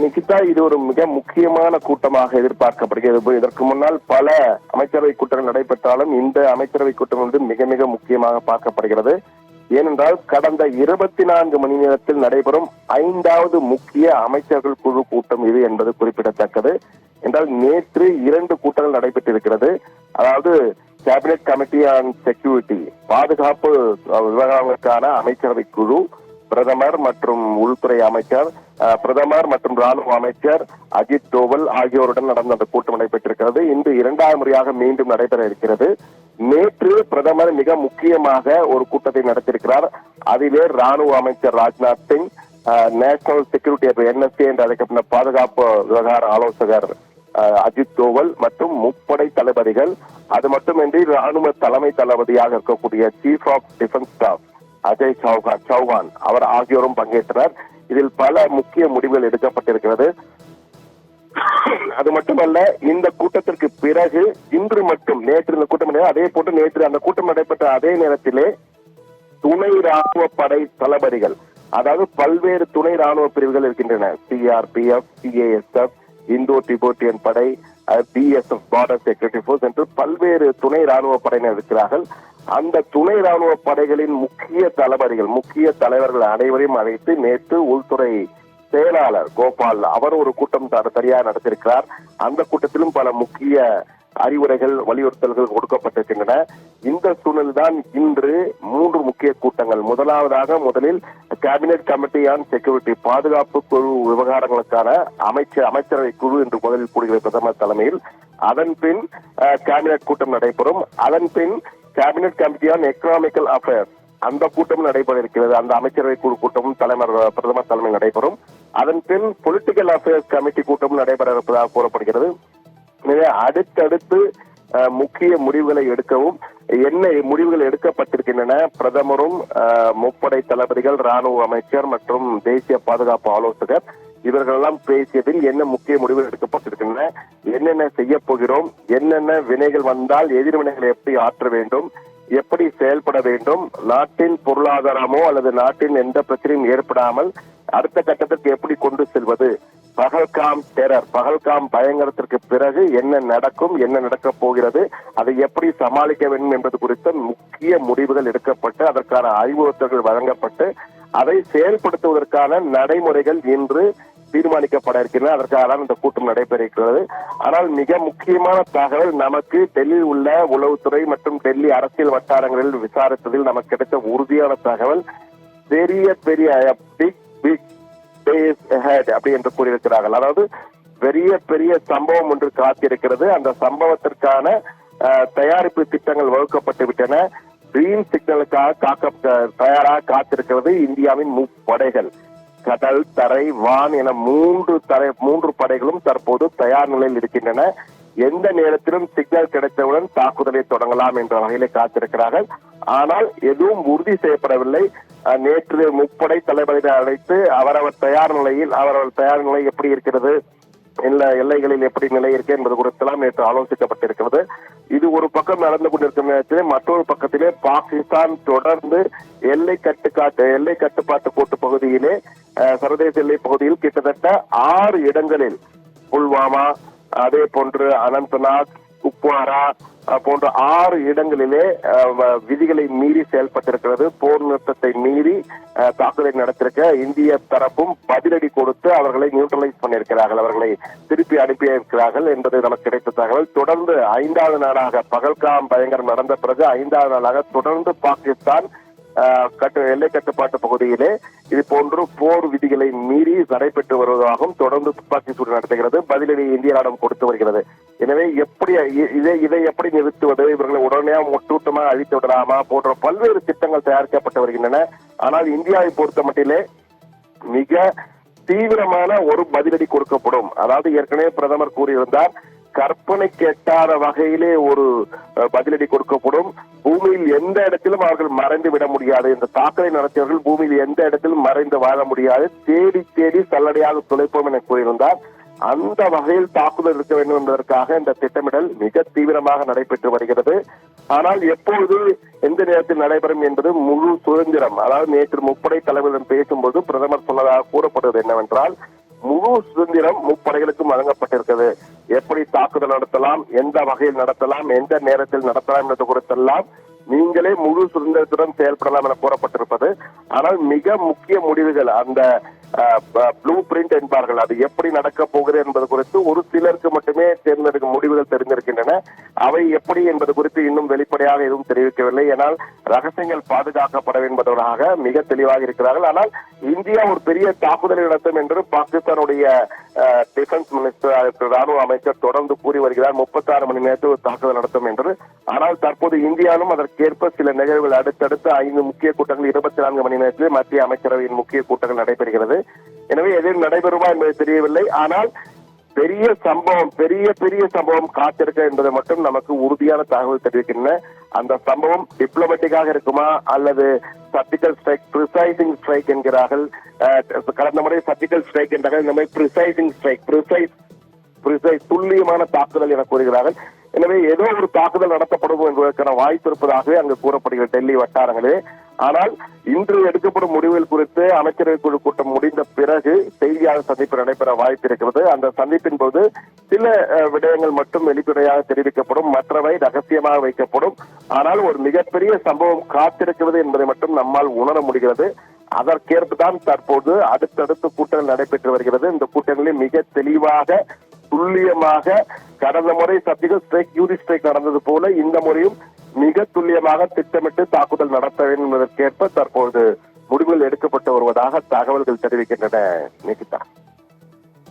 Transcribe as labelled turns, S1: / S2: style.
S1: நிகிதா, இது ஒரு மிக முக்கியமான கூட்டமாக எதிர்பார்க்கப்படுகிறது. இதற்கு முன்னால் பல அமைச்சரவை கூட்டங்கள் நடைபெற்றாலும் இந்த அமைச்சரவை கூட்டம் வந்து மிக மிக முக்கியமாக பார்க்கப்படுகிறது. ஏனென்றால் கடந்த 24 மணி நேரத்தில் நடைபெறும் 5வது முக்கிய அமைச்சர்கள் குழு கூட்டம் இது என்பது குறிப்பிடத்தக்கது. என்றால் நேற்று 2 கூட்டங்கள் நடைபெற்றிருக்கிறது. அதாவது கேபினெட் கமிட்டி ஆன் செக்யூரிட்டி, பாதுகாப்பு விவகாரங்களுக்கான அமைச்சரவை குழு, பிரதமர் மற்றும் உள்துறை அமைச்சர், பிரதமர் மற்றும் ராணுவ அமைச்சர் அஜித் தோவல் ஆகியோருடன் நடந்த அந்த கூட்டம் நடைபெற்றிருக்கிறது. இன்று 2வது முறையாக மீண்டும் நடைபெற இருக்கிறது. நேற்று பிரதமர் மிக முக்கியமாக ஒரு கூட்டத்தை நடத்தியிருக்கிறார். அதிலே ராணுவ அமைச்சர் Rajnath Singh, national security NSA என்று அழைக்கப்பட்ட பாதுகாப்பு விவகார ஆலோசகர் அஜித் தோவல் மற்றும் முப்படை தளபதிகள், அது மட்டுமின்றி ராணுவ தலைமை தளபதியாக இருக்கக்கூடிய chief of defence staff Ajay Chauhan அவர் ஆகியோரும் பங்கேற்றனர். இதில் பல முக்கிய முடிவுகள் எடுக்கப்பட்டிருக்கிறது. அது மட்டுமல்ல, இந்த கூட்டத்திற்கு பிறகு இன்று மட்டும், நேற்று இந்த கூட்டம் அதே போன்று நேற்று அந்த கூட்டம் நடைபெற்ற அதே நேரத்திலே துணை ராணுவ படை தளபதிகள், அதாவது பல்வேறு துணை ராணுவ பிரிவுகள் இருக்கின்றன. CRPF, CASF, இந்தோ டிபோட்டியன் படை, BSF பார்டர் செக்யூரிட்டி போர்ஸ் என்று பல்வேறு துணை ராணுவ படையினர் இருக்கிறார்கள். அந்த துணை ராணுவ படைகளின் முக்கிய தளபதிகள், முக்கிய தலைவர்கள் அனைவரையும் அழைத்து நேற்று உள்துறை செயலாளர் கோபால் அவர் ஒரு கூட்டம் சரியாக நடத்தியிருக்கிறார். அந்த கூட்டத்திலும் பல முக்கிய அறிவுரைகள், வலியுறுத்தல்கள் கொடுக்கப்பட்டிருக்கின்றன. இந்த சூழல்தான் இன்று 3 முக்கிய கூட்டங்கள். முதலில் கேபினெட் கமிட்டி ஆன் செக்யூரிட்டி, பாதுகாப்பு குழு விவகாரங்களுக்கான அமைச்சரவை குழு என்று முதலில் கூடுகிற பிரதமர் தலைமையில். அதன் பின் கேபினெட் கூட்டம் நடைபெறும். அதன் பின் cabinet committee on economical affairs அந்த கூட்டம் நடைபெற இருக்கிறது. அந்த அமைச்சரவை குழு கூட்டமும் பிரதமர் தலைமையில் நடைபெறும். அதன் பின் பொலிட்டிக்கல் அஃபேர்ஸ் கமிட்டி கூட்டமும் நடைபெற இருப்பதாக கூறப்படுகிறது. எனவே அடுத்தடுத்து முக்கிய முடிவுகளை எடுக்கவும் என்ன முடிவுகள் எடுக்கப்பட்டிருக்கின்றன, பிரதமரும் முப்படை தளபதிகள், ராணுவ அமைச்சர் மற்றும் தேசிய பாதுகாப்பு ஆலோசகர் இவர்களெல்லாம் பேசியதில் என்ன முக்கிய முடிவுகள் எடுக்கப்பட்டிருக்கின்றன, என்னென்ன செய்ய போகிறோம், என்னென்ன வினைகள் வந்தால் எதிர்வினைகளை எப்படி ஆற்ற வேண்டும், எப்படி செயல்பட வேண்டும், நாட்டின் பொருளாதாரமோ அல்லது நாட்டின் எந்த பிரச்சனையும் ஏற்படாமல் அடுத்த கட்டத்திற்கு எப்படி கொண்டு செல்வது, பகல்காம் டெரர், பகல்காம் பயங்கரத்திற்கு பிறகு என்ன நடக்கும், என்ன நடக்கப் போகிறது, அதை எப்படி சமாளிக்க வேண்டும் என்பது குறித்த முக்கிய முடிவுகள் எடுக்கப்பட்டு அதற்கான அறிவுறுத்தல்கள் வழங்கப்பட்டு அதை செயல்படுத்துவதற்கான நடைமுறைகள் இன்று தீர்மானிக்கப்பட இருக்கின்றன. அதற்காக இந்த கூட்டம் நடைபெற இருக்கிறது. ஆனால் மிக முக்கியமான தகவல் நமக்கு டெல்லியில் உள்ள உளவுத்துறை மற்றும் டெல்லி அரசியல் வட்டாரங்களில் விசாரித்ததில் நமக்கு கிடைத்த உறுதியான தகவல், பெரிய பிக் டேஸ் ahead அப்படி என்று கூறியிருக்கிறார்கள். அதாவது பெரிய சம்பவம் ஒன்று காத்திருக்கிறது. அந்த சம்பவத்திற்கான தயாரிப்பு திட்டங்கள் வகுக்கப்பட்டு விட்டன. கிரீன் சிக்னலுக்காக தயாராக காத்திருக்கிறது இந்தியாவின் முப்படைகள். கடல், தரை, வான் என 3 படைகளும் தற்போது தயார் நிலையில் இருக்கின்றன. எந்த நேரத்திலும் சிக்னல் கிடைத்தவுடன் தாக்குதலை தொடங்கலாம் என்ற வகையிலே காத்திருக்கிறார்கள். ஆனால் எதுவும் உறுதி செய்யப்படவில்லை. நேற்று முப்படை தளபதிகளை அழைத்து அவரவர் தயார் நிலை எப்படி இருக்கிறது, எல்லைகளில் எப்படி நிலை இருக்கு என்பது குறித்தெல்லாம் நேற்று ஆலோசிக்கப்பட்டிருக்கிறது. இது ஒரு பக்கம் நடந்து கொண்டிருக்கும் நேரத்திலே மற்றொரு பக்கத்திலே பாகிஸ்தான் தொடர்ந்து எல்லை கட்டுப்பாட்டு கோட்டு பகுதியிலே, சர்வதேச எல்லை பகுதியில் கிட்டத்தட்ட 6 இடங்களில், புல்வாமா, அதே போன்று அனந்த்நாக், குப்வாரா போன்ற 6 இடங்களிலே விதிகளை மீறி செயல்பட்டிருக்கிறது. போர் நிறுத்தத்தை மீறி தாக்குதலை நடத்திருக்க இந்திய தரப்பும் பதிலடி கொடுத்து அவர்களை நியூட்ரலைஸ் பண்ணியிருக்கிறார்கள், அவர்களை திருப்பி அனுப்பியிருக்கிறார்கள் என்பது நமக்கு கிடைத்த தகவல். தொடர்ந்து 5வது நாளாக பகல்காம் பயங்கரம் நடந்த பிறகு 5வது நாளாக தொடர்ந்து பாகிஸ்தான் எல்லை கட்டுப்பாட்டு பகுதியிலே இது போன்று போர் விதிகளை மீறி நடைபெற்று வருவதாகவும் தொடர்ந்து துப்பாக்கி சூடு நடத்துகிறது. பதிலடி இந்திய நாடும் கொடுத்து வருகிறது. எனவே இதை எப்படி நிறுத்துவது, இவர்களை உடனடியாக ஒட்டுமொத்தமாக அழித்து விடலாமா போன்ற பல்வேறு திட்டங்கள் தயாரிக்கப்பட்டு வருகின்றன. ஆனால் இந்தியாவை பொறுத்த மட்டிலே மிக தீவிரமான ஒரு பதிலடி கொடுக்கப்படும். அதாவது ஏற்கனவே பிரதமர் கூறியிருந்தார், கற்பனைக்கு எட்டாத வகையிலே ஒரு பதிலடி கொடுக்கப்படும். பூமியில் எந்த இடத்திலும் அவர்கள் மறைந்து விட முடியாது. இந்த தாக்குதலை நடத்தியவர்கள் பூமியில் எந்த இடத்திலும் மறைந்து வாழ முடியாது. தேடி சல்லடையாக துளைப்போம் என கூறியிருந்தார். அந்த வகையில் தாக்குதல் இருக்க வேண்டும் என்பதற்காக இந்த திட்டமிடல் மிக தீவிரமாக நடைபெற்று வருகிறது. ஆனால் எப்பொழுது எந்த நேரத்தில் நடைபெறும் என்பது முழு சுதந்திரம். அதாவது நேற்று முப்படை தலைவரிடம் பேசும்போது பிரதமர் சொன்னதாக கூறப்படுவது என்னவென்றால், முழு சுதந்திரம் முப்படைகளுக்கும் வழங்கப்பட்டிருக்கிறது. எப்படி தாக்குதல் நடத்தலாம், எந்த வகையில் நடத்தலாம், எந்த நேரத்தில் நடத்தலாம் என்பது குறித்தெல்லாம் நீங்களே முழு சுதந்திரத்துடன் செயல்படலாம் என கூறப்பட்டிருப்பது. ஆனால் மிக முக்கிய முடிவுகள், அந்த ப்ளூ பிரிண்ட் என்பார்கள், அது எப்படி நடக்க போகிறது என்பது குறித்து ஒரு சிலருக்கு மட்டுமே தேர்ந்தெடுக்கும் முடிவுகள் தெரிந்திருக்கின்றன. அவை எப்படி என்பது குறித்து இன்னும் வெளிப்படையாக எதுவும் தெரிவிக்கவில்லை. ஏனால் ரகசியங்கள் பாதுகாக்கப்பட என்பதற்காக மிக தெளிவாக இருக்கிறார்கள். ஆனால் இந்தியா ஒரு பெரிய தாக்குதலை நடத்தும் என்று பாகிஸ்தானுடைய டிஃபென்ஸ் மினிஸ்டர், ராணுவ அமைச்சர் தொடர்ந்து கூறி வருகிறார். 36 மணி நேரத்தில் ஒரு தாக்குதல் நடத்தும் என்று. ஆனால் தற்போது இந்தியாவும் அதற்கேற்ப சில நிகழ்வுகள் அடுத்தடுத்து 5 முக்கிய கூட்டங்கள் 24 மணி நேரத்தில் மத்திய அமைச்சரவையின் முக்கிய கூட்டங்கள் நடைபெறுகிறது. எனவே எதில் நடைபெறுமா என்பது தெரியவில்லை. ஆனால் பெரிய சம்பவம் காத்திருக்க என்பதை மட்டும் நமக்கு உறுதியான தகவல் தெரிவிக்கின்றன. அந்த சம்பவம் டிப்ளமேட்டிக்காக இருக்குமா அல்லது சர்ஜிக்கல் ஸ்ட்ரைக், பிரிசைசிங் ஸ்ட்ரைக் என்கிறார்கள். கடந்த முறை சர்ஜிக்கல் ஸ்ட்ரைக் என்றார்கள், இந்த மாதிரி பிரிசைசிங் ஸ்ட்ரைக், துல்லியமான தாக்குதல் என கூறுகிறார்கள். எனவே ஏதோ ஒரு தாக்குதல் நடத்தப்படும் என்பதற்கான வாய்ப்பு இருப்பதாகவே அங்கு கூறப்படுகிறது டெல்லி வட்டாரங்களே. ஆனால் இன்று எடுக்கப்படும் முடிவுகள் குறித்து அமைச்சரவை குழு கூட்டம் முடிந்த பிறகு செய்தியாளர் சந்திப்பு நடைபெற வாய்ப்பு இருக்கிறது. அந்த சந்திப்பின் போது சில விடயங்கள் மட்டும் வெளிப்படையாக தெரிவிக்கப்படும், மற்றவை ரகசியமாக வைக்கப்படும். ஆனால் ஒரு மிகப்பெரிய சம்பவம் காத்திருக்கிறது என்பதை மட்டும் நம்மால் உணர முடிகிறது. அதற்கேற்பதான் தற்போது அடுத்தடுத்து கூட்டங்கள் நடைபெற்று வருகிறது. இந்த கூட்டங்களில் மிக தெளிவாக துல்லியமாக கடந்த முறை சர்ஜிக்கல் ஸ்ட்ரைக், யூரி ஸ்ட்ரைக் நடந்தது போல இந்த முறையும் மிக துல்லியமாக திட்டமிட்டு தாக்குதல் நடத்த வேண்டும் என்பதற்கேற்ப தற்போது முடிவுகள் எடுக்கப்பட்டு வருவதாக தகவல்கள் தெரிவிக்கின்றன. நிகிதா.